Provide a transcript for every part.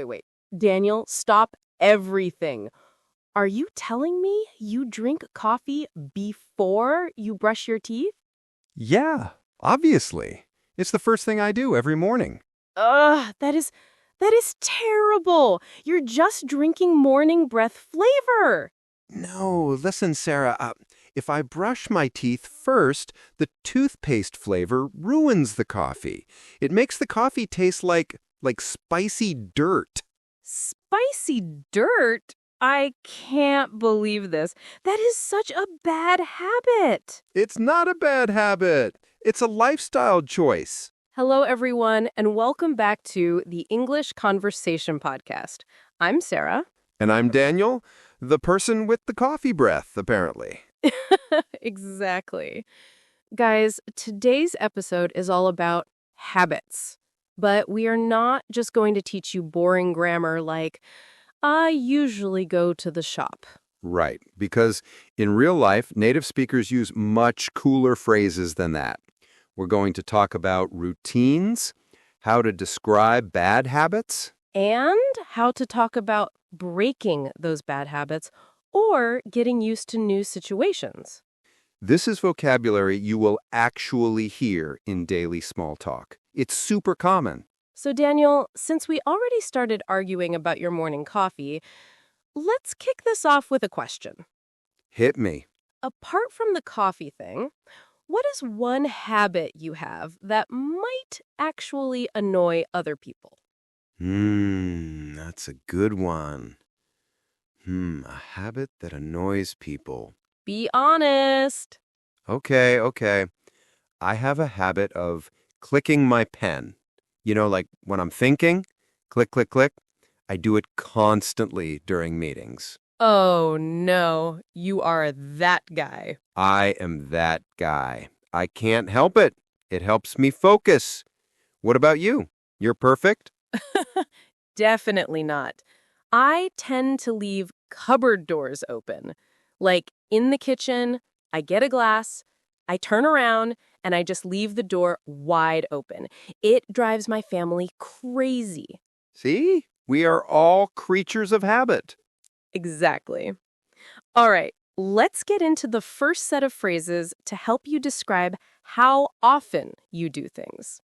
Wait. Daniel, stop everything. Are you telling me you drink coffee before you brush your teeth? Yeah, obviously. It's the first thing I do every morning. That is terrible. You're just drinking morning breath flavor. No, listen, Sarah. If I brush my teeth first, the toothpaste flavor ruins the coffee. It makes the coffee taste like spicy dirt. Spicy dirt? I can't believe this. That is such a bad habit. It's not a bad habit. It's a lifestyle choice. Hello, everyone, and welcome back to the English Conversation Podcast. I'm Sarah. And I'm Daniel, the person with the coffee breath, apparently. Exactly. Guys, today's episode is all about habits. But we are not just going to teach you boring grammar like, I usually go to the shop. Right, because in real life, native speakers use much cooler phrases than that. We're going to talk about routines, how to describe bad habits, And how to talk about breaking those bad habits or getting used to new situations. This is vocabulary you will actually hear in daily small talk. It's super common. So, Daniel, since we already started arguing about your morning coffee, let's kick this off with a question. Hit me. Apart from the coffee thing, what is one habit you have that might actually annoy other people? That's a good one. A habit that annoys people. Be honest. Okay. I have a habit of clicking my pen. You know, like when I'm thinking, click, click, click. I do it constantly during meetings. Oh, no. You are that guy. I am that guy. I can't help it. It helps me focus. What about you? You're perfect? Definitely not. I tend to leave cupboard doors open. Like in the kitchen, I get a glass, I turn around, and I just leave the door wide open. It drives my family crazy. See? We are all creatures of habit. Exactly. All right, let's get into the first set of phrases to help you describe how often you do things.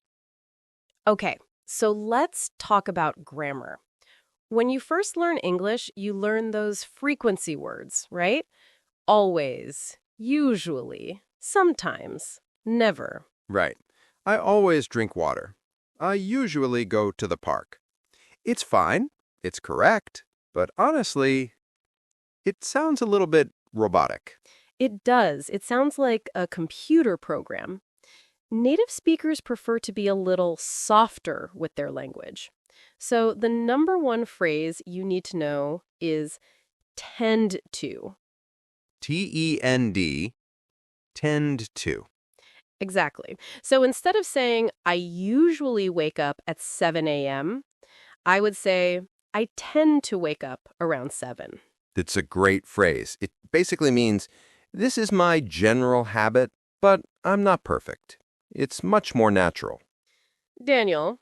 Okay, so let's talk about grammar. When you first learn English, you learn those frequency words, right? Always, usually, sometimes, never. Right. I always drink water. I usually go to the park. It's fine. It's correct. But honestly, it sounds a little bit robotic. It does. It sounds like a computer program. Native speakers prefer to be a little softer with their language. So the number one phrase you need to know is tend to. T-E-N-D, tend to. Exactly. So instead of saying, I usually wake up at 7 a.m., I would say, I tend to wake up around 7. It's a great phrase. It basically means, this is my general habit, but I'm not perfect. It's much more natural. Daniel,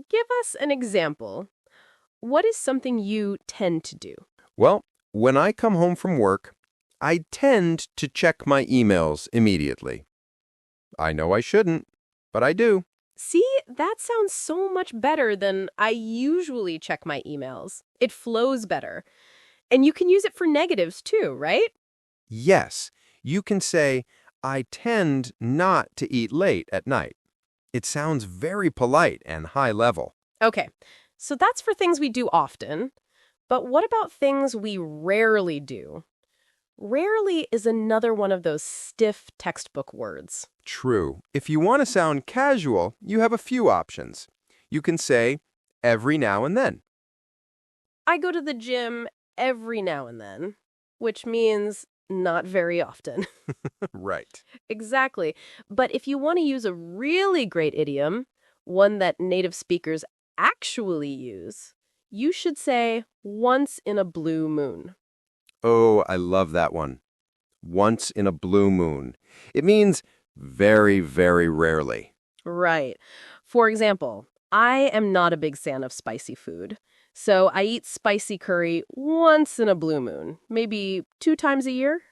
give us an example. What is something you tend to do? Well, when I come home from work, I tend to check my emails immediately. I know I shouldn't, but I do. See, that sounds so much better than I usually check my emails. It flows better. And you can use it for negatives too, right? Yes, you can say, I tend not to eat late at night. It sounds very polite and high level. Okay, so that's for things we do often. But what about things we rarely do? Rarely is another one of those stiff textbook words. True. If you want to sound casual, you have a few options. You can say, every now and then. I go to the gym every now and then, which means not very often. Right. Exactly. But if you want to use a really great idiom, one that native speakers actually use, you should say once in a blue moon. Oh, I love that one. once in a blue moon. It means very, very rarely. Right. For example, I am not a big fan of spicy food. So I eat spicy curry once in a blue moon, maybe 2 times a year.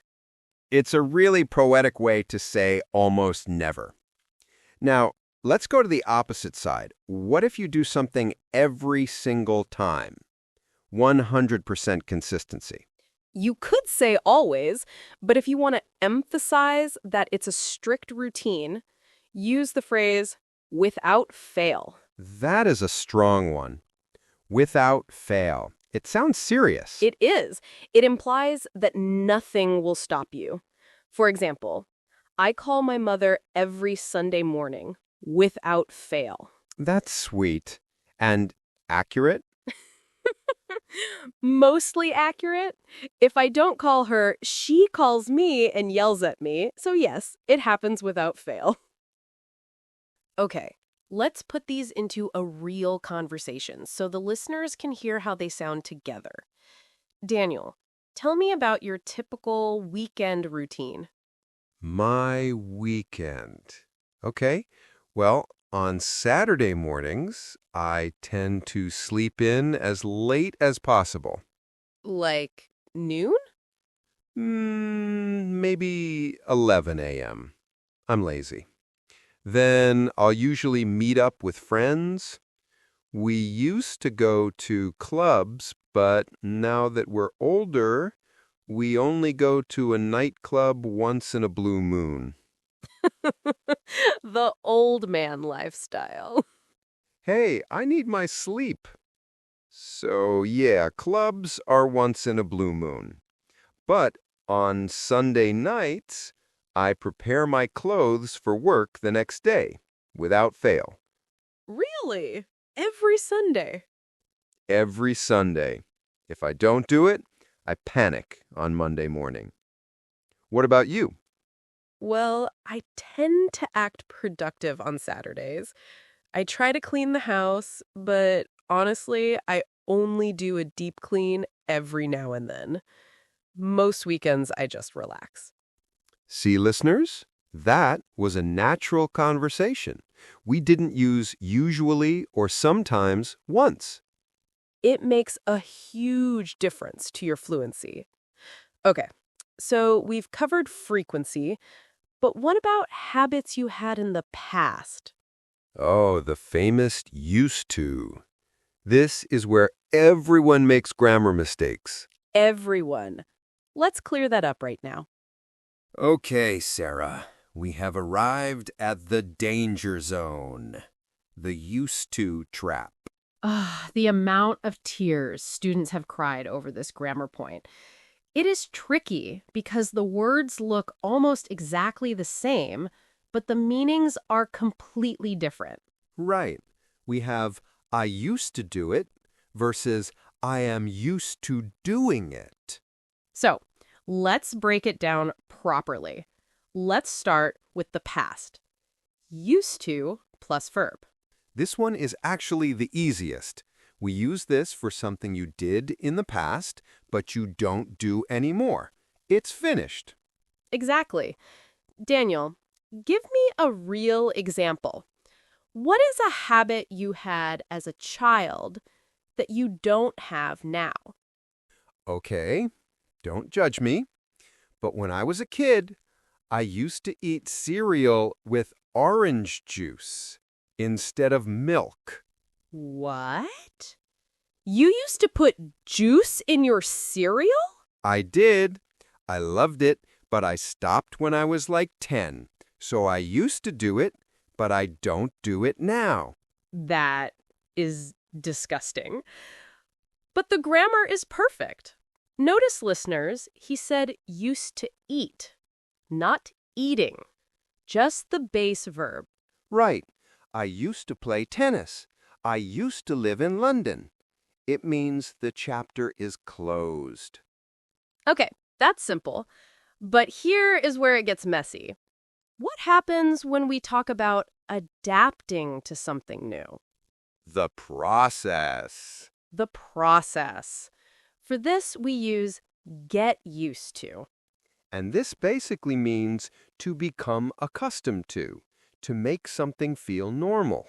It's a really poetic way to say almost never. Now, let's go to the opposite side. What if you do something every single time? 100% consistency. You could say always, but if you want to emphasize that it's a strict routine, use the phrase without fail. That is a strong one. Without fail. It sounds serious. It is. It implies that nothing will stop you. For example, I call my mother every Sunday morning without fail. That's sweet. And accurate? Mostly accurate. If I don't call her, she calls me and yells at me. So yes, it happens without fail. Okay, let's put these into a real conversation so the listeners can hear how they sound together. Daniel, tell me about your typical weekend routine. My weekend. Okay. Well, on Saturday mornings, I tend to sleep in as late as possible. Like noon? Maybe 11 a.m. I'm lazy. Then I'll usually meet up with friends. We used to go to clubs, but now that we're older, we only go to a nightclub once in a blue moon. The old man lifestyle. Hey, I need my sleep. So yeah, clubs are once in a blue moon. But on Sunday nights, I prepare my clothes for work the next day, without fail. Really? Every Sunday? Every Sunday. If I don't do it, I panic on Monday morning. What about you? Well, I tend to act productive on Saturdays. I try to clean the house, but honestly, I only do a deep clean every now and then. Most weekends, I just relax. See, listeners? That was a natural conversation. We didn't use usually or sometimes once. It makes a huge difference to your fluency. Okay, so we've covered frequency, but what about habits you had in the past? Oh, the famous used to. This is where everyone makes grammar mistakes. Everyone. Let's clear that up right now. Okay, Sarah, we have arrived at the danger zone, the used to trap. The amount of tears students have cried over this grammar point. It is tricky because the words look almost exactly the same, but the meanings are completely different. Right. We have I used to do it versus I am used to doing it. So, let's break it down properly. Let's start with the past. Used to plus verb. This one is actually the easiest. We use this for something you did in the past, but you don't do anymore. It's finished. Exactly. Daniel, give me a real example. What is a habit you had as a child that you don't have now? Okay, don't judge me. But when I was a kid, I used to eat cereal with orange juice instead of milk. What? You used to put juice in your cereal? I did. I loved it, but I stopped when I was like 10. So I used to do it, but I don't do it now. That is disgusting. But the grammar is perfect. Notice, listeners, he said used to eat, not eating. Just the base verb. Right. I used to play tennis. I used to live in London. It means the chapter is closed. Okay, that's simple. But here is where it gets messy. What happens when we talk about adapting to something new? The process. The process. For this, we use get used to. And this basically means to become accustomed to make something feel normal.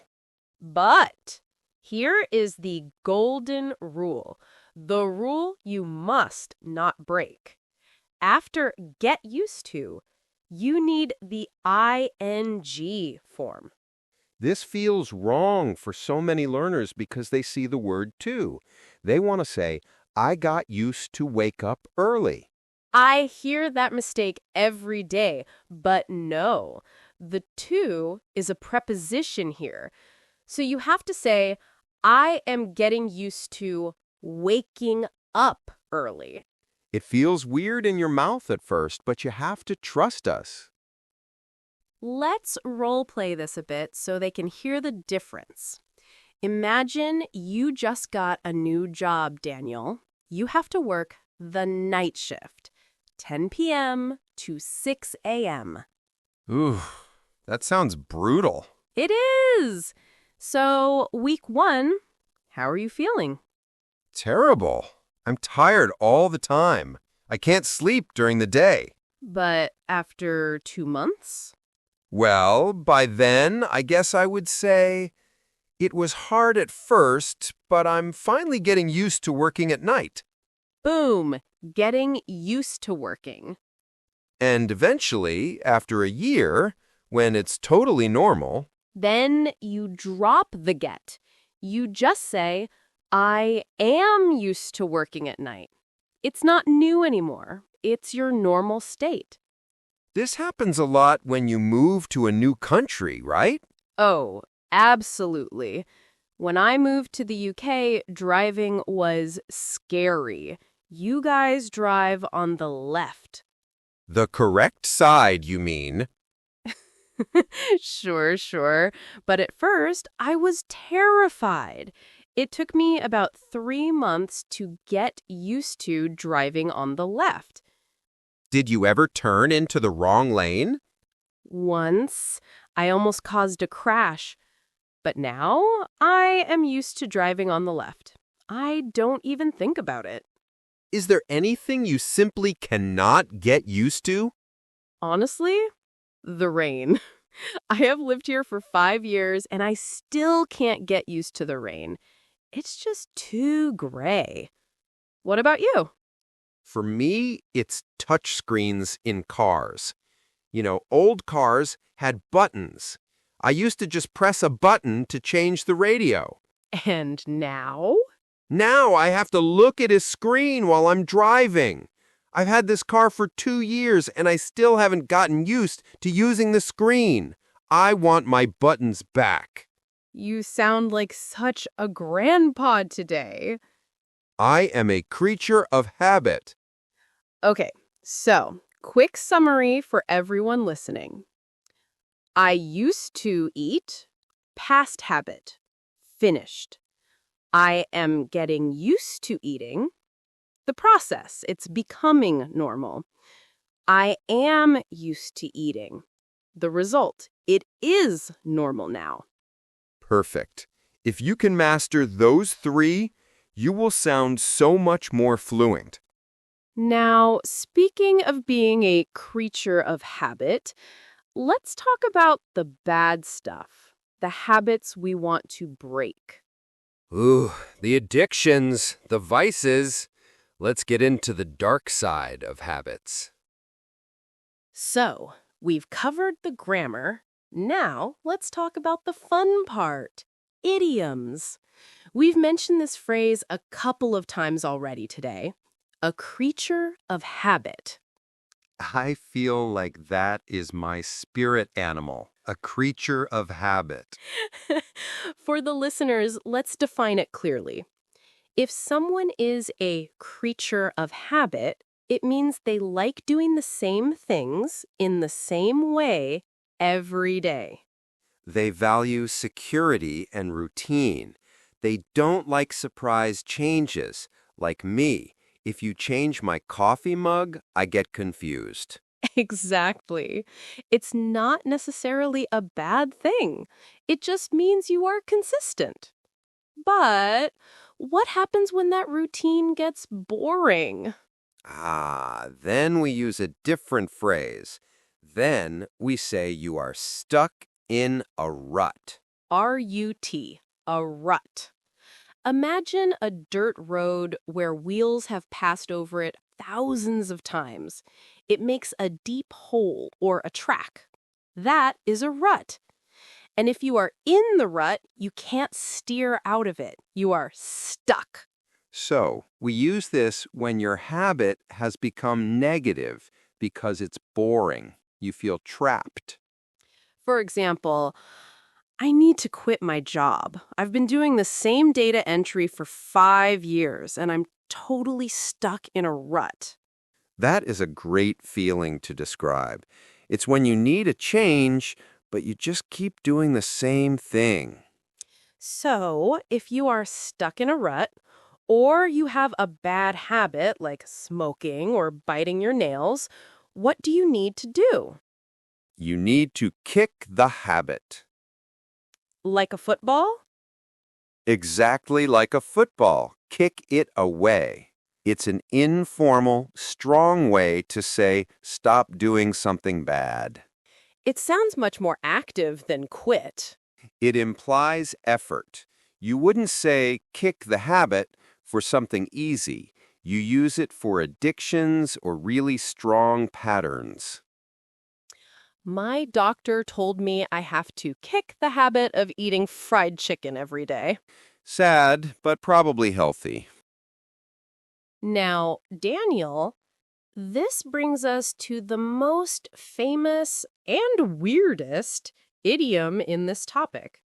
But here is the golden rule, the rule you must not break. After get used to, you need the ing form. This feels wrong for so many learners because they see the word to. They want to say, I got used to wake up early. I hear that mistake every day, but no. The to is a preposition here. So you have to say, I am getting used to waking up early. It feels weird in your mouth at first, but you have to trust us. Let's role play this a bit so they can hear the difference. Imagine you just got a new job, Daniel. You have to work the night shift, 10 p.m. to 6 a.m. Ooh, that sounds brutal. It is! So, week 1, how are you feeling? Terrible. I'm tired all the time. I can't sleep during the day. But after 2 months? Well, by then, I guess I would say it was hard at first, but I'm finally getting used to working at night. Boom! Getting used to working. And eventually, after a year, when it's totally normal, Then you drop the get. You just say, I am used to working at night. It's not new anymore. It's your normal state. this happens a lot when you move to a new country, right? Oh, absolutely. When I moved to the UK, driving was scary. You guys drive on the left. The correct side, you mean? Sure. But at first, I was terrified. It took me about 3 months to get used to driving on the left. Did you ever turn into the wrong lane? Once, I almost caused a crash. But now, I am used to driving on the left. I don't even think about it. Is there anything you simply cannot get used to? Honestly, the rain. I have lived here for 5 years, and I still can't get used to the rain. It's just too gray. What about you? For me, it's touchscreens in cars. You know, old cars had buttons. I used to just press a button to change the radio. And now? Now I have to look at a screen while I'm driving. I've had this car for 2 years and I still haven't gotten used to using the screen. I want my buttons back. You sound like such a grandpa today. I am a creature of habit. Okay, so quick summary for everyone listening. I used to eat, past habit, finished. I am getting used to eating, the process, it's becoming normal. I am used to eating, the result, it is normal now. Perfect. If you can master those 3, you will sound so much more fluent. Now, speaking of being a creature of habit, let's talk about the bad stuff, the habits we want to break. Ooh, the addictions, the vices. Let's get into the dark side of habits. So, we've covered the grammar. Now, let's talk about the fun part, idioms. We've mentioned this phrase a couple of times already today, a creature of habit. I feel like that is my spirit animal, a creature of habit. For the listeners, let's define it clearly. If someone is a creature of habit, it means they like doing the same things in the same way every day. They value security and routine. They don't like surprise changes, like me. If you change my coffee mug, I get confused. Exactly. It's not necessarily a bad thing. It just means you are consistent. But what happens when that routine gets boring? Then we use a different phrase. Then we say you are stuck in a rut. R-U-T, a rut. Imagine a dirt road where wheels have passed over it thousands of times. It makes a deep hole or a track. That is a rut. And if you are in the rut, you can't steer out of it. You are stuck. So, we use this when your habit has become negative because it's boring. You feel trapped. For example, I need to quit my job. I've been doing the same data entry for 5 years, and I'm totally stuck in a rut. That is a great feeling to describe. It's when you need a change, but you just keep doing the same thing. So, if you are stuck in a rut, or you have a bad habit like smoking or biting your nails, what do you need to do? You need to kick the habit. Like a football? Exactly like a football. Kick it away. It's an informal, strong way to say stop doing something bad. It sounds much more active than quit. It implies effort. You wouldn't say kick the habit for something easy. You use it for addictions or really strong patterns. My doctor told me I have to kick the habit of eating fried chicken every day. Sad, but probably healthy. Now, Daniel, this brings us to the most famous and weirdest idiom in this topic.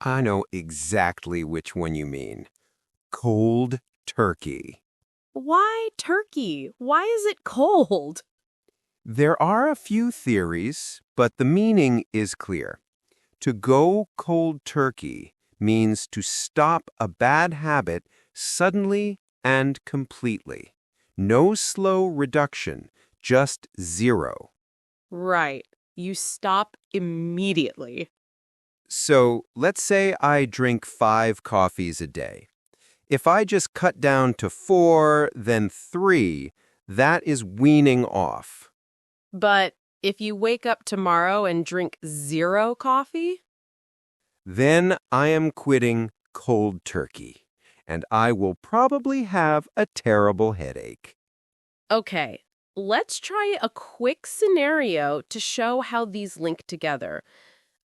I know exactly which one you mean. Cold turkey. Why turkey? Why is it cold? There are a few theories, but the meaning is clear. To go cold turkey means to stop a bad habit suddenly and completely. No slow reduction, just zero. Right. You stop immediately. So let's say I drink 5 coffees a day. If I just cut down to 4, then 3, that is weaning off. But if you wake up tomorrow and drink 0 coffee? Then I am quitting cold turkey, and I will probably have a terrible headache. Okay, let's try a quick scenario to show how these link together.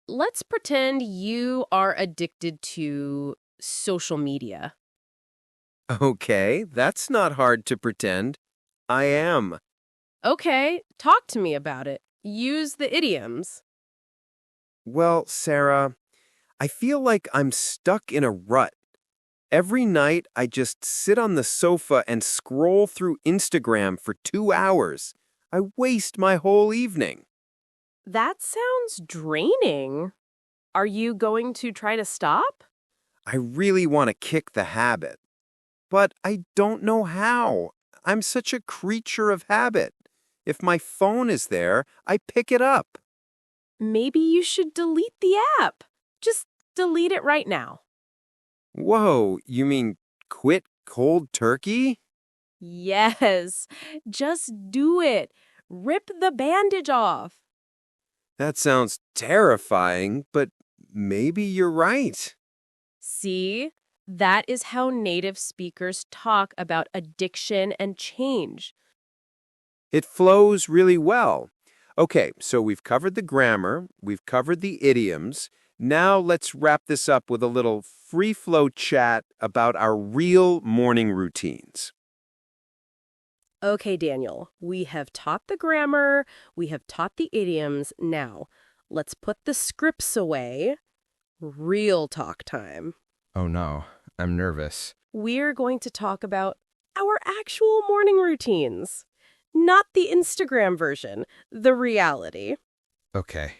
Let's pretend you are addicted to social media. Okay, that's not hard to pretend. I am. Okay, talk to me about it. Use the idioms. Well, Sarah, I feel like I'm stuck in a rut. Every night, I just sit on the sofa and scroll through Instagram for 2 hours. I waste my whole evening. That sounds draining. Are you going to try to stop? I really want to kick the habit, but I don't know how. I'm such a creature of habit. If my phone is there, I pick it up. Maybe you should delete the app. Just delete it right now. Whoa, you mean quit cold turkey? Yes, just do it. Rip the bandage off. That sounds terrifying, but maybe you're right. See, that is how native speakers talk about addiction and change. It flows really well. Okay, so we've covered the grammar, we've covered the idioms. Now let's wrap this up with a little free flow chat about our real morning routines. Okay, Daniel, we have taught the grammar, we have taught the idioms. Now, let's put the scripts away. Real talk time. Oh no, I'm nervous. We're going to talk about our actual morning routines, not the Instagram version, the reality. Okay,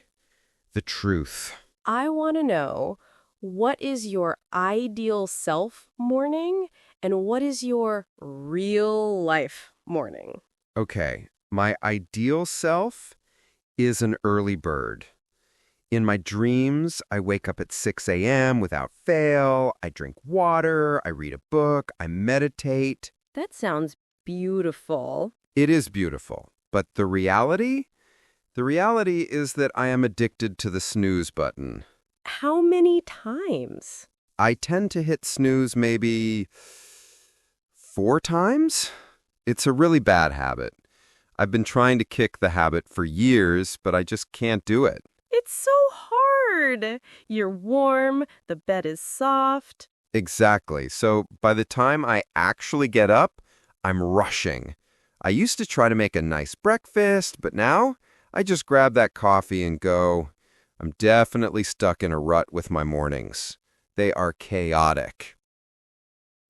the truth. I want to know, what is your ideal self morning and what is your real life morning? Okay, my ideal self is an early bird. In my dreams, I wake up at 6 a.m. without fail. I drink water, I read a book, I meditate. That sounds beautiful. It is beautiful. But the reality? The reality is that I am addicted to the snooze button. How many times? I tend to hit snooze maybe 4 times. It's a really bad habit. I've been trying to kick the habit for years, but I just can't do it. It's so hard. You're warm, the bed is soft. Exactly. So by the time I actually get up, I'm rushing. I used to try to make a nice breakfast, but now I just grab that coffee and go. I'm definitely stuck in a rut with my mornings. They are chaotic.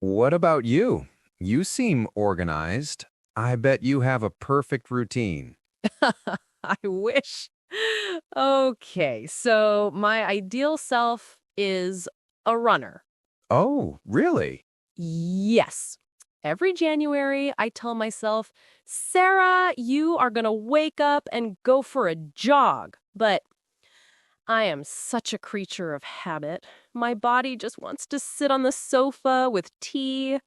What about you? You seem organized. I bet you have a perfect routine. I wish. Okay, so my ideal self is a runner. Oh, really? Yes. Every January, I tell myself, Sarah, you are going to wake up and go for a jog. But I am such a creature of habit. My body just wants to sit on the sofa with tea.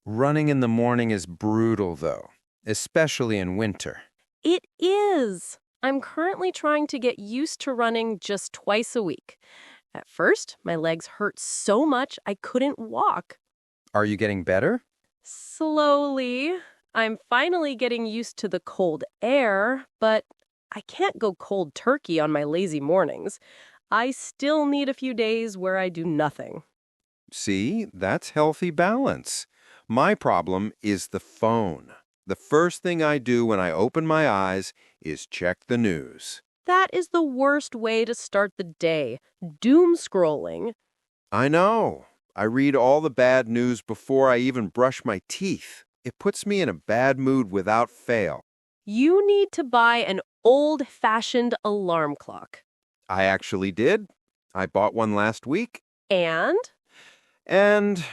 Running in the morning is brutal, though, especially in winter. It is. I'm currently trying to get used to running just twice a week. At first, my legs hurt so much I couldn't walk. Are you getting better? Slowly. I'm finally getting used to the cold air, but I can't go cold turkey on my lazy mornings. I still need a few days where I do nothing. See, that's healthy balance. My problem is the phone. The first thing I do when I open my eyes is check the news. That is the worst way to start the day. Doom scrolling. I know. I read all the bad news before I even brush my teeth. It puts me in a bad mood without fail. You need to buy an old-fashioned alarm clock. I actually did. I bought one last week, And and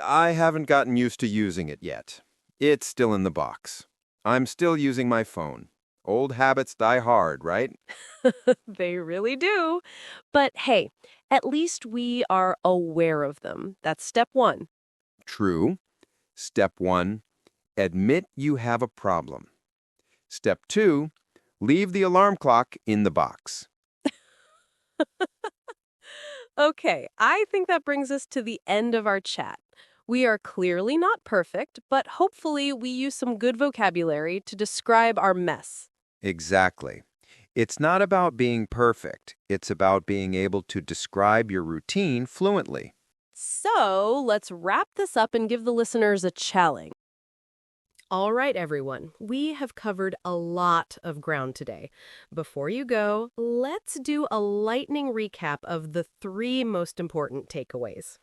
I haven't gotten used to using it yet. It's still in the box. I'm still using my phone. Old habits die hard, right? they really do. But hey, at least we are aware of them. That's step one. True. Step 1, admit you have a problem. Step 2, leave the alarm clock in the box. Okay, I think that brings us to the end of our chat. We are clearly not perfect, but hopefully we use some good vocabulary to describe our mess. Exactly. It's not about being perfect. It's about being able to describe your routine fluently. So let's wrap this up and give the listeners a challenge. All right, everyone, we have covered a lot of ground today. Before you go, let's do a lightning recap of the 3 most important takeaways.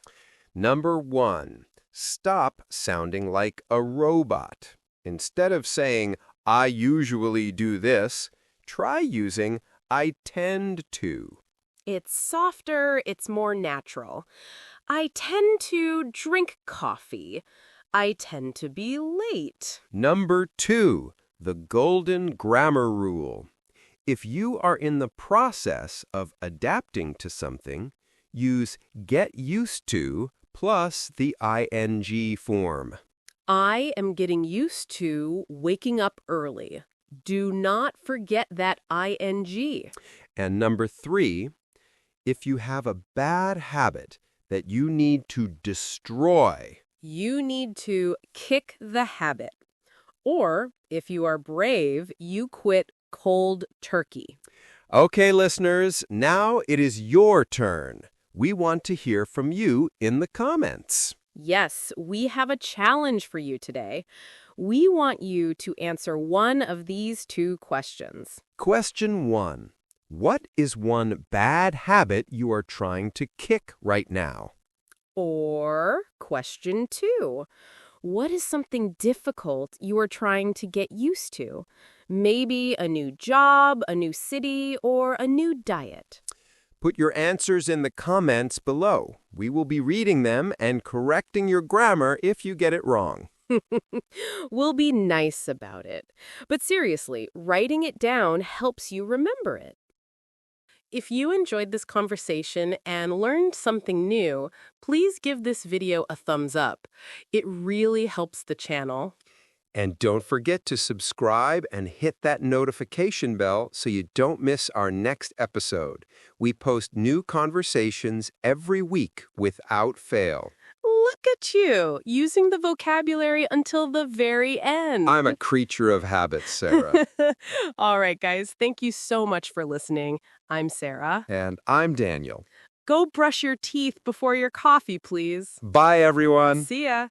Number 1, stop sounding like a robot. Instead of saying, I usually do this, try using I tend to. It's softer, it's more natural. I tend to drink coffee. I tend to be late. Number 2, the golden grammar rule. If you are in the process of adapting to something, use get used to plus the ing form. I am getting used to waking up early. Do not forget that ing. And number 3, if you have a bad habit that you need to destroy, You need to kick the habit. Or, if you are brave, you quit cold turkey. okay, listeners, now it is your turn. We want to hear from you in the comments. Yes, we have a challenge for you today. We want you to answer one of these 2 questions. Question 1. What is one bad habit you are trying to kick right now? Or question 2. What is something difficult you are trying to get used to? Maybe a new job, a new city, or a new diet. Put your answers in the comments below. We will be reading them and correcting your grammar if you get it wrong. We'll be nice about it. But seriously, writing it down helps you remember it. If you enjoyed this conversation and learned something new, please give this video a thumbs up. It really helps the channel. And don't forget to subscribe and hit that notification bell so you don't miss our next episode. We post new conversations every week without fail. Look at you, using the vocabulary until the very end. I'm a creature of habit, Sarah. All right, guys, thank you so much for listening. I'm Sarah. And I'm Daniel. Go brush your teeth before your coffee, please. Bye, everyone. See ya.